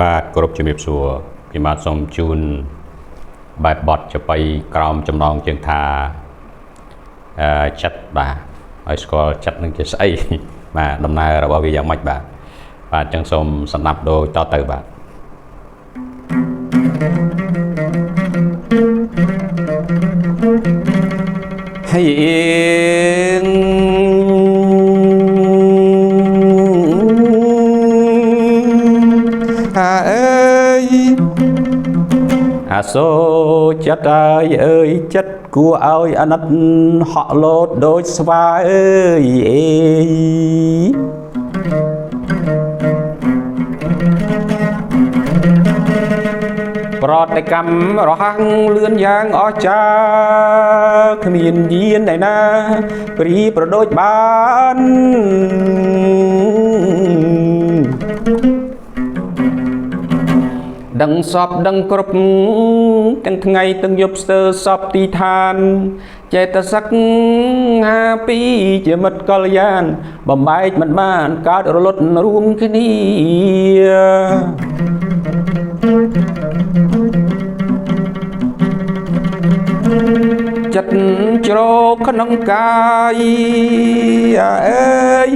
បាទគោរពជំរាបសួរពីបាទសូមជូនបែបបទចបៃក្រោមចំណងជើងថាចិត្តបាទឲ្យស្គាល់ចិត្តនឹងជាស្អីបាទដំណើររបស់វាយ៉ាងម៉េចបាទបាទអញ្ចឹងសូមស្ដាប់ដូចតទៅបាទហើយអាសូចិត្តអើយចិត្តគួរឲ្យអាណិតហក់លោតដូចស្វាអើយប្រតិកម្មរហ័សលឿនយ៉ាងអស្ចារ្យគ្មានយានឯណាព្រីប្រដូចបានដឹងសពដឹងគ្រប់ទាំងថ្ងៃទាំងយប់ស្ទើរសពទីឋានចេតសិកហាពីជាមិត្តកល្យានបំបែកមិនបានកើតរលត់រួមគ្នាចិត្តជ្រោកក្នុងកាយអើយ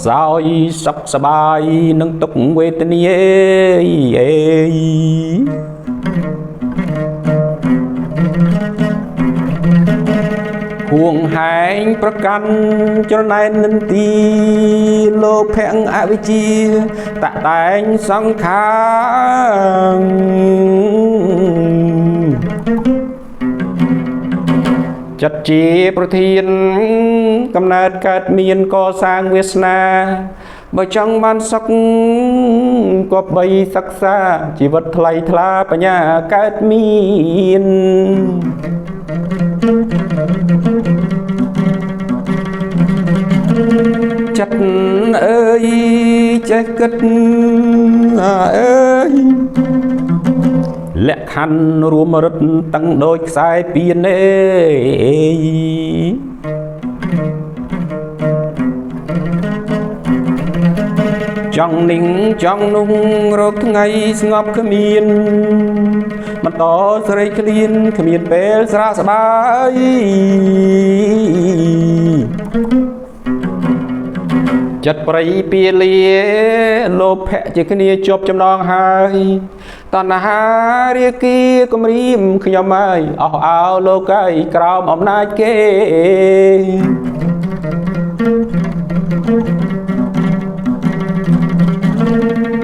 សោយសុខសប្បាយនឹងទុក្ខវេទនាហួងហែងប្រកាន់ច្រណែននិន្ទាលោភៈអវិជ្ជាតតែងសង្ខារចិត្តជាប្រធានកំណើតកើតមានកសាងវាសនាបើចង់បានសុខក៏បីសិក្សាជីវិតថ្លៃថ្លាបញ្ញាកើតមានចិត្តអើយចេះគិតអើយលក្ខខណ្ឌរួមរត់តាំងដូចខ្សែពៀនចង់ninhចង់នោះរកថ្ងៃស្ងប់គ្មានបន្តសេរីក្លៀនគ្មានពេលស្រាស្បាយចិត្តប្រៃពាលាលោភៈជាគ្នាជាប់ចំណងហើយតណ្ហារាគីគំរាមខ្ញុំហើយអស់អោលោកហើយក្រោមអំណាចគេ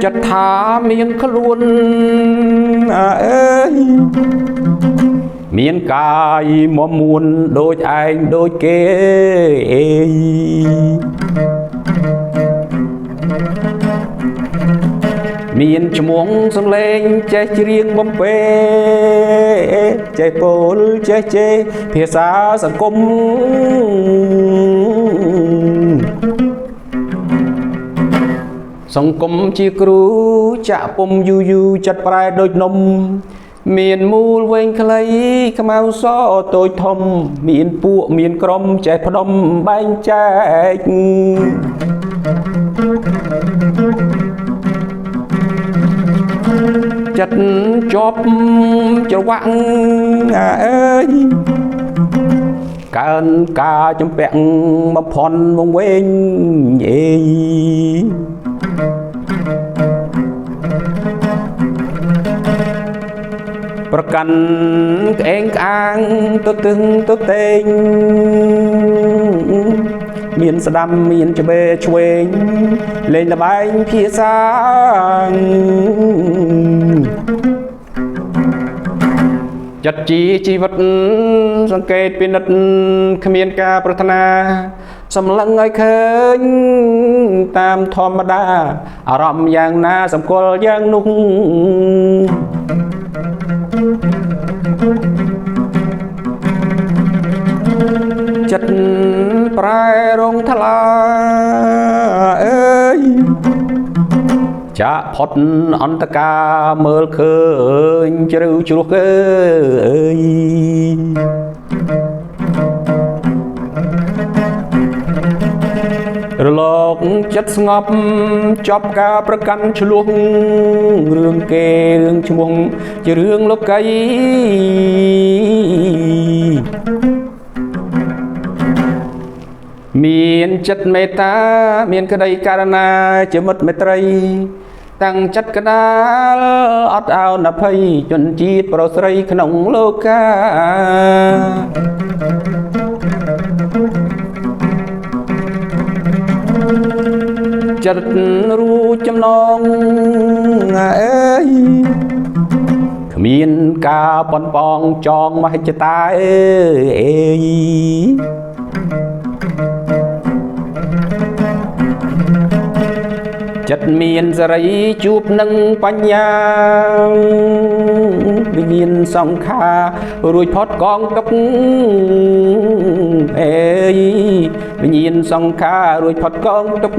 ចិត្តថាមានខ្លួនអើយមានកាយមមួនដូចឯងដូចគេមានឈ្មោះសំឡេងចេះច្រៀងបំពេចេះពោលចេះជេរភាសាសង្គមសង្គមជាគ្រូចាក់ពុំយូយូចិត្តប្រែដូចនំមានមូលវែងខ្លីខ្មៅសតូចធំមានពួកមានក្រុមចេះផ្ដុំបែងចែកចិត្តជាប់ច្រវាក់អើយកើនការចំពាក់បំផន់វងវែងប្រកាន់ក្អេងក្អាងទៅទឹងទៅតេង មានស្ដាំមានច្បេឆ្វេងលេងល្បែងភាសាចិត្តជាជីវិតសង្កេតពិនិត្យគ្មានការប្រាថ្នាសម្លឹងឲ្យឃើញតាមធម្មតាអារម្មណ៍យ៉ាងណាសម្គាល់យ៉ាងនោះចិត្តប្រែរងថ្លាអើយចាក់ផុតអន្តកាមើលឃើញជ្រៅជ្រោះអើយរលកចិត្តស្ងប់ចប់ការប្រកាន់ឆ្លោះរឿងគេរឿងឈ្មោះជារឿងលោកីមានចិត្តមេត្តាមានក្តីករណាជាមិត្តមេត្រីតាំងចិត្តកដាលអត់អោនអភ័យជនជាតិប្រុសស្រីក្នុងលោកាចិត្តរួចចំណងអើយគ្មានការប៉ុនប៉ងចងមហិច្ឆតាអើយចិត្តមានសេរីជួបនឹងបញ្ញាវិញ្ញាណសង្ខាររួចផុតកងទុកអេយវិញ្ញាណសង្ខាររួចផុតកងទុក